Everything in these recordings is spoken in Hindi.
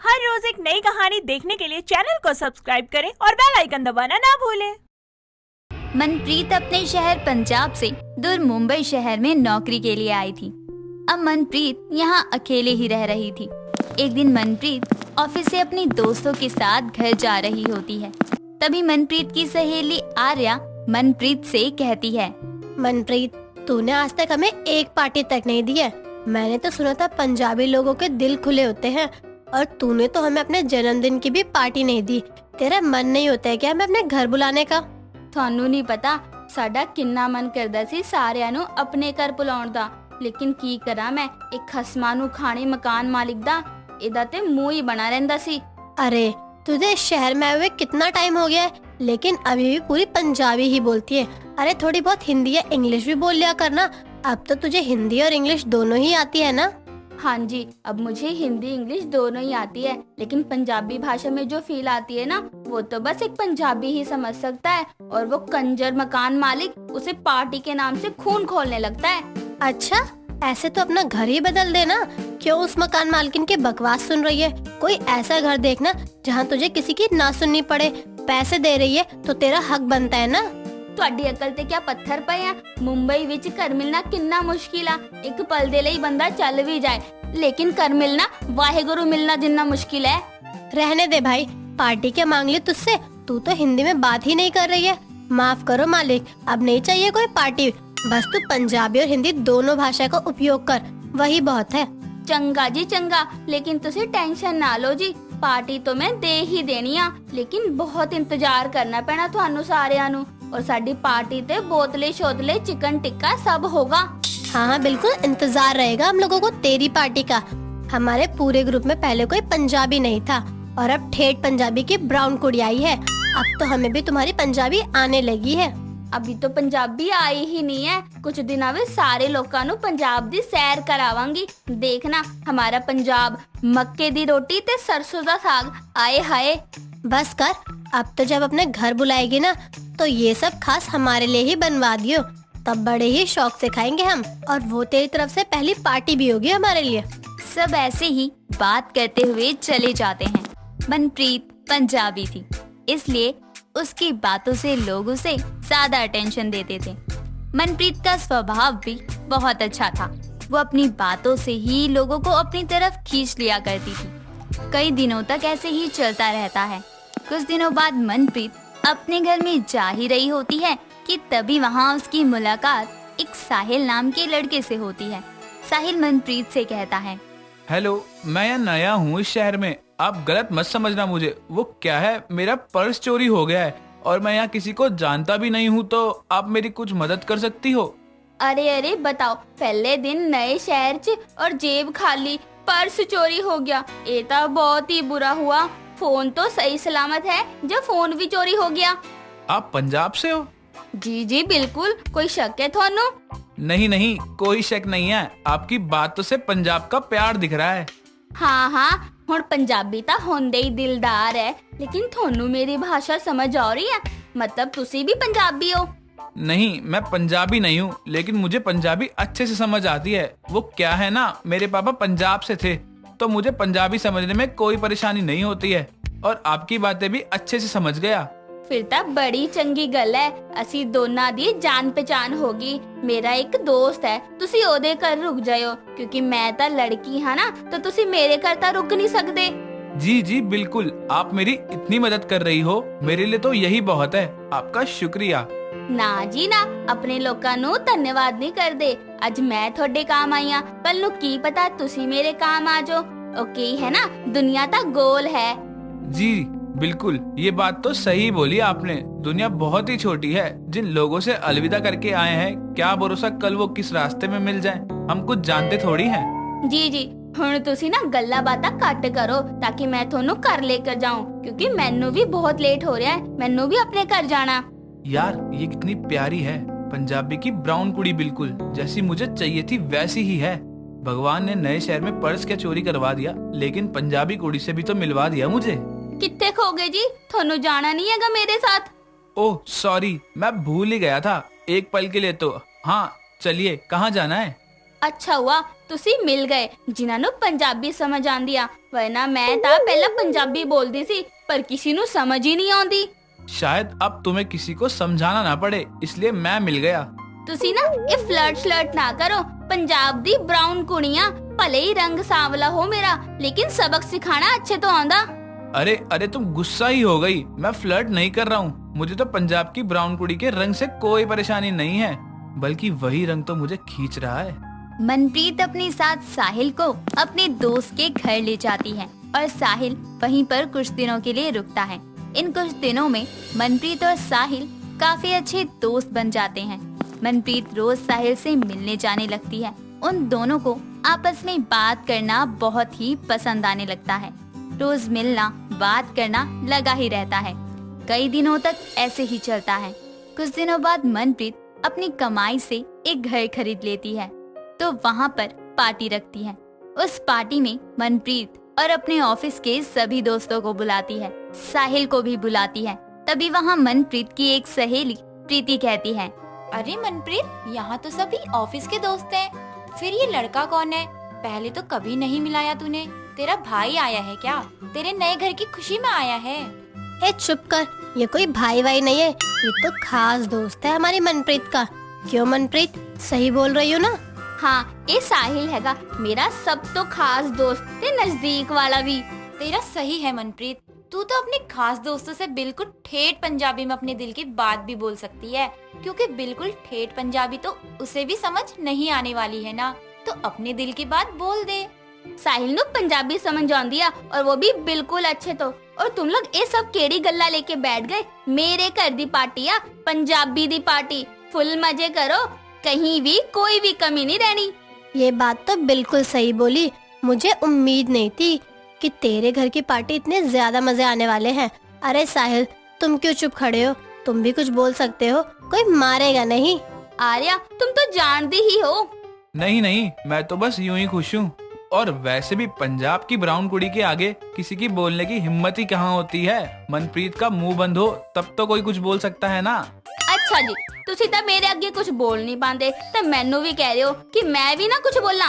हर रोज एक नई कहानी देखने के लिए चैनल को सब्सक्राइब करें और बेल आइकन दबाना ना भूलें। मनप्रीत अपने शहर पंजाब से दूर मुंबई शहर में नौकरी के लिए आई थी। अब मनप्रीत यहाँ अकेले ही रह रही थी। एक दिन मनप्रीत ऑफिस से अपनी दोस्तों के साथ घर जा रही होती है। तभी मनप्रीत की सहेली आर्या मनप्रीत से कहती है, मनप्रीत, तूने आज तक हमें एक पार्टी तक नहीं दी है। मैंने तो सुना था पंजाबी लोगों के दिल खुले होते हैं, और तूने तो हमें अपने जन्मदिन की भी पार्टी नहीं दी। तेरा मन नहीं होता है क्या हमें अपने घर बुलाने का? ਤੁਹਾਨੂੰ ਨਹੀਂ ਪਤਾ ਸਾਡਾ ਕਿੰਨਾ ਮਨ ਕਰਦਾ ਸੀ ਸਾਰਿਆਂ ਨੂੰ ਆਪਣੇ ਘਰ ਬੁਲਾਉਣ ਦਾ, ਲੇਕਿਨ ਕੀ ਕਰਾਂ ਮੈਂ, ਇੱਕ ਖਸਮਾਂ ਨੂੰ ਖਾਣੇ ਮਕਾਨ ਮਾਲਿਕ ਦਾ ਇਹਦਾ ਤੇ ਮੂੰਹ ਹੀ ਬਣਾ ਰਹਿੰਦਾ ਸੀ। अरे तुझे इस शहर में आए हुए कितना टाइम हो गया है, लेकिन अभी भी पूरी पंजाबी ही बोलती है। अरे थोड़ी बहुत हिंदी या इंग्लिश भी बोल लिया करना। अब तो तुझे हिंदी और इंग्लिश दोनों ही आती है ना? हाँ जी, अब मुझे हिंदी इंग्लिश दोनों ही आती है, लेकिन पंजाबी भाषा में जो फील आती है ना, वो तो बस एक पंजाबी ही समझ सकता है। और वो कंजर मकान मालिक उसे पार्टी के नाम से खून खोलने लगता है। अच्छा, ऐसे तो अपना घर ही बदल देना। क्यों उस मकान मालकिन की बकवास सुन रही है? कोई ऐसा घर देखना जहाँ तुझे किसी की ना सुननी पड़े। पैसे दे रही है तो तेरा हक बनता है ना। ਤੁਹਾਡੀ ਅਕਲ ਤੇ ਕਿਆ ਪੱਥਰ ਪਏ ਆ? ਮੁੰਬਈ ਵਿੱਚ ਘਰ ਮਿਲਣਾ ਕਿੰਨਾ ਮੁਸ਼ਕਿਲ ਆ। ਇੱਕ ਪਲ ਦੇ ਲਈ ਬੰਦਾ ਚੱਲ ਵੀ ਜਾਏ, लेकिन कर मिलना, वाहेगुरु मिलना जितना मुश्किल है। रहने दे भाई, पार्टी क्या मांग ली तुझसे? तू तो हिंदी में बात ही नहीं कर रही है। माफ करो मालिक, अब नहीं चाहिए कोई पार्टी। बस तू पंजाबी और हिंदी दोनों भाषा का उपयोग कर, वही बहुत है। चंगा जी चंगा, लेकिन तुसी टेंशन ना लो जी, पार्टी तो मैं दे ही देनी आ, लेकिन बहुत इंतजार करना पैना ਤੁਹਾਨੂੰ ਸਾਰਿਆਂ ਨੂੰ। और साडी पार्टी ते बोतले शोतले चिकन टिक्का सब होगा। हाँ, बिल्कुल इंतजार रहेगा हम लोगों को तेरी पार्टी का। हमारे पूरे ग्रुप में पहले कोई पंजाबी नहीं था, और अब ठेठ पंजाबी की ब्राउन कुड़ी आई है। अब तो हमें भी तुम्हारी पंजाबी आने लगी है। अभी तो पंजाबी आई ही नहीं है, कुछ दिनों में सारे लोगों को पंजाब दी सैर करावांगी। देखना हमारा पंजाब, मक्के दी रोटी ते सरसों दा साग, आए हाय। बस कर, अब तो जब अपने घर बुलाएगी ना, तो ये सब खास हमारे लिए ही बनवा दियो। तब बड़े ही शौक से खाएंगे हम, और वो तेरी तरफ से पहली पार्टी भी होगी हमारे लिए। सब ऐसे ही बात करते हुए चले जाते हैं। मनप्रीत पंजाबी थी, इसलिए उसकी बातों से लोग उसे ज्यादा अटेंशन देते थे। मनप्रीत का स्वभाव भी बहुत अच्छा था। वो अपनी बातों से ही लोगों को अपनी तरफ खींच लिया करती थी। कई दिनों तक ऐसे ही चलता रहता है। कुछ दिनों बाद मनप्रीत अपने घर में जा ही रही होती है कि तभी वहाँ उसकी मुलाकात एक साहिल नाम के लड़के से होती है। साहिल मनप्रीत से कहता है, हेलो, मैं यहाँ नया हूँ इस शहर में, आप गलत मत समझना मुझे। वो क्या है, मेरा पर्स चोरी हो गया है और मैं यहाँ किसी को जानता भी नहीं हूँ, तो आप मेरी कुछ मदद कर सकती हो? अरे अरे बताओ, पहले दिन नए शहर च और जेब खाली, पर्स चोरी हो गया, ये तो बहुत ही बुरा हुआ। फोन तो सही सलामत है, जब फोन भी चोरी हो गया। आप पंजाब से हो? जी जी बिल्कुल, कोई शक है थानू? नहीं नहीं, कोई शक नहीं है, आपकी बातों से पंजाब का प्यार दिख रहा है। हाँ हाँ, हुण पंजाबी तो होंदे ही दिलदार है, लेकिन थानू मेरी भाषा समझ आ रही है? मतलब तुसी भी पंजाबी हो? नहीं, मैं पंजाबी नहीं हूँ, लेकिन मुझे पंजाबी अच्छे से समझ आती है। वो क्या है ना, मेरे पापा पंजाब से थे, तो मुझे पंजाबी समझने में कोई परेशानी नहीं होती है, और आपकी बातें भी अच्छे से समझ गया। फिर तो बड़ी चंगी गल है, असी दोनों दी जान पहचान होगी। मेरा एक दोस्त है, तुसी ओदे घर रुक जाओ, क्योंकि मैं तो लड़की हाँ ना, तो तुसी मेरे घर तो रुक नहीं सकते। जी जी बिल्कुल, आप मेरी इतनी मदद कर रही हो, मेरे लिए तो यही बहुत है। आपका शुक्रिया। ना जी ना, अपने लोकां नू धन्यवाद नहीं कर दे। अज मैं थोड़े काम आई हाँ, कल नू की पता तुसी मेरे काम आ जाओ। ओके है ना, दुनिया तो गोल है। जी बिल्कुल, ये बात तो सही बोली आपने। दुनिया बहुत ही छोटी है। जिन लोगों से अलविदा करके आए हैं, क्या भरोसा कल वो किस रास्ते में मिल जाएं। हम कुछ जानते थोड़ी हैं। जी जी, हुण तुसी ना गल्ला बाता घट करो, ताकि मैं थोनू घर लेकर जाऊं, क्योंकि मैनू भी बहुत लेट हो रहा है, मैनू भी अपने घर जाना। यार, ये कितनी प्यारी है, पंजाबी की ब्राउन कुड़ी, बिल्कुल जैसी मुझे चाहिए थी वैसी ही है। भगवान ने नए शहर में पर्स क्या चोरी करवा दिया, लेकिन पंजाबी कुड़ी से भी तो मिलवा दिया मुझे। कित्थे खो गए जी? थोनू जाना नहीं हैगा मेरे साथ? ओह सॉरी, मैं भूल ही गया था एक पल के लिए तो। हाँ चलिए, कहाँ जाना है? अच्छा हुआ ਤੁਸੀਂ ਮਿਲ ਗਏ ਜਿਨ੍ਹਾਂ ਨੂੰ ਪੰਜਾਬੀ ਸਮਝ ਆਉਂਦੀ ਆ, ਵਰਨਾ ਮੈਂ ਤਾਂ ਪਹਿਲਾਂ ਪੰਜਾਬੀ ਬੋਲਦੀ ਸੀ ਪਰ ਕਿਸੇ ਨੂੰ ਸਮਝ ਹੀ ਨਹੀਂ ਆਉਂਦੀ। शायद अब तुम्हें किसी को समझाना ना पड़े, इसलिए मैं मिल गया। ਤੁਸੀਂ ਨਾ ਇਹ ਫਲਰਟ ਨਾ ਕਰੋ। ਪੰਜਾਬ ਦੀ ਬ੍ਰਾਊਨ ਕੁੜੀਆਂ, ਭਲੇ ਹੀ ਰੰਗ ਸਾਵਲਾ ਹੋ ਮੇਰਾ, ਲੇਕਿन सबक सिखाना अच्छे तो आंदा। अरे अरे तुम गुस्सा ही हो गई, मैं फ्लर्ट नहीं कर रहा हूँ। मुझे तो पंजाब की ब्राउन कुड़ी के रंग से कोई परेशानी नहीं है, बल्कि वही रंग तो मुझे खींच रहा है। मनप्रीत अपने साथ साहिल को अपने दोस्त के घर ले जाती है और साहिल वहीं पर कुछ दिनों के लिए रुकता है। इन कुछ दिनों में मनप्रीत और साहिल काफी अच्छे दोस्त बन जाते हैं। मनप्रीत रोज साहिल से मिलने जाने लगती है। उन दोनों को आपस में बात करना बहुत ही पसंद आने लगता है। रोज मिलना, बात करना लगा ही रहता है। कई दिनों तक ऐसे ही चलता है। कुछ दिनों बाद मनप्रीत अपनी कमाई से एक घर खरीद लेती है, तो वहाँ पर पार्टी रखती है। उस पार्टी में मनप्रीत और अपने ऑफिस के सभी दोस्तों को बुलाती है, साहिल को भी बुलाती है। तभी वहाँ मनप्रीत की एक सहेली प्रीति कहती है, अरे मनप्रीत, यहाँ तो सभी ऑफिस के दोस्त हैं। फिर ये लड़का कौन है? पहले तो कभी नहीं मिलाया तूने। तेरा भाई आया है क्या? तेरे नए घर की खुशी में आया है? ए चुप कर, ये कोई भाई वाई नहीं है, ये तो खास दोस्त है हमारी मनप्रीत का। क्यों मनप्रीत, सही बोल रही हो ना? हाँ, ये साहिल हैगा मेरा सब तो खास दोस्त, ते नजदीक वाला भी। तेरा सही है मनप्रीत, तू तो अपने खास दोस्तों से बिल्कुल ठेठ पंजाबी में अपने दिल की बात भी बोल सकती है, क्योंकि बिल्कुल ठेठ पंजाबी तो उसे भी समझ नहीं आने वाली है ना, तो अपने दिल की बात बोल दे। साहिल नु पंजाबी समझ आंदी आ, और वो भी बिल्कुल अच्छे तो। और तुम लोग ये सब केड़ी गल्ला लेके बैठ गए? मेरे घर दी पार्टी आ, पंजाबी दी पार्टी, फुल मजे करो, कहीं भी कोई भी कमी नहीं रहनी। ये बात तो बिल्कुल सही बोली। मुझे उम्मीद नहीं थी कि तेरे घर की पार्टी इतने ज्यादा मजे आने वाले हैं। अरे साहिल, तुम क्यों चुप खड़े हो? तुम भी कुछ बोल सकते हो, कोई मारेगा नहीं। आर्या, तुम तो जानती ही हो। नहीं नहीं, मैं तो बस यूं ही खुश हूँ। और वैसे भी पंजाब की ब्राउन कुड़ी के आगे किसी की बोलने की हिम्मत ही कहाँ होती है। मनप्रीत का मुंह बंद हो तब तो कोई कुछ बोल सकता है ना। अच्छा जी, तुसी तो मेरे आगे कुछ बोल नहीं पाते, तो मैनू भी कह रहे हो कि मैं भी ना कुछ बोलना।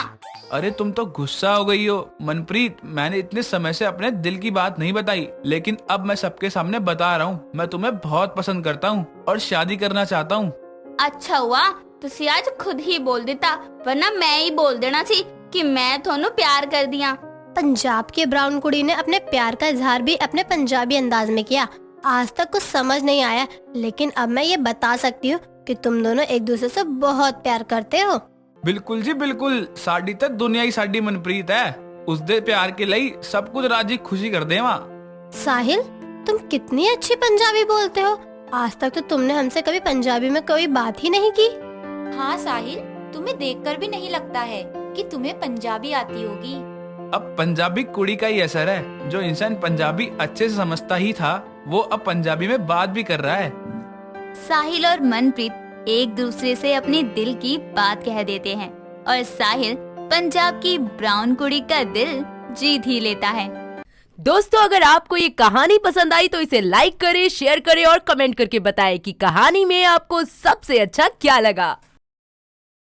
अरे तुम तो गुस्सा हो गई हो मनप्रीत। मैंने इतने समय से अपने दिल की बात नहीं बताई, लेकिन अब मैं सबके सामने बता रहा हूँ। मैं तुम्हें बहुत पसंद करता हूँ और शादी करना चाहता हूँ। अच्छा हुआ तुसी आज खुद ही बोल देता, वरना मैं ही बोल देना सी कि मैं थोनू प्यार कर दिया। पंजाब की ब्राउन कुड़ी ने अपने प्यार का इजहार भी अपने पंजाबी अंदाज में किया। आज तक कुछ समझ नहीं आया, लेकिन अब मैं ये बता सकती हूँ कि तुम दोनों एक दूसरे से बहुत प्यार करते हो। बिल्कुल जी बिल्कुल, साड़ी तक दुनिया ही साड़ी मनप्रीत है। उस दे प्यार के लिए सब कुछ राजी खुशी कर दे वहाँ। साहिल, तुम कितनी अच्छी पंजाबी बोलते हो। आज तक तो तुमने हमसे कभी पंजाबी में कोई बात ही नहीं की। हाँ साहिल, तुम्हें देखकर भी नहीं लगता है कि तुम्हें पंजाबी आती होगी। अब पंजाबी कुड़ी का ही असर है। जो इंसान पंजाबी अच्छे से समझता ही था, वो अब पंजाबी में बात भी कर रहा है। साहिल और मनप्रीत एक दूसरे से अपने दिल की बात कह देते हैं और साहिल पंजाब की ब्राउन कुड़ी का दिल जीत ही लेता है। दोस्तों, अगर आपको ये कहानी पसंद आई तो इसे लाइक करें, शेयर करें और कमेंट करके बताएं कि कहानी में आपको सबसे अच्छा क्या लगा।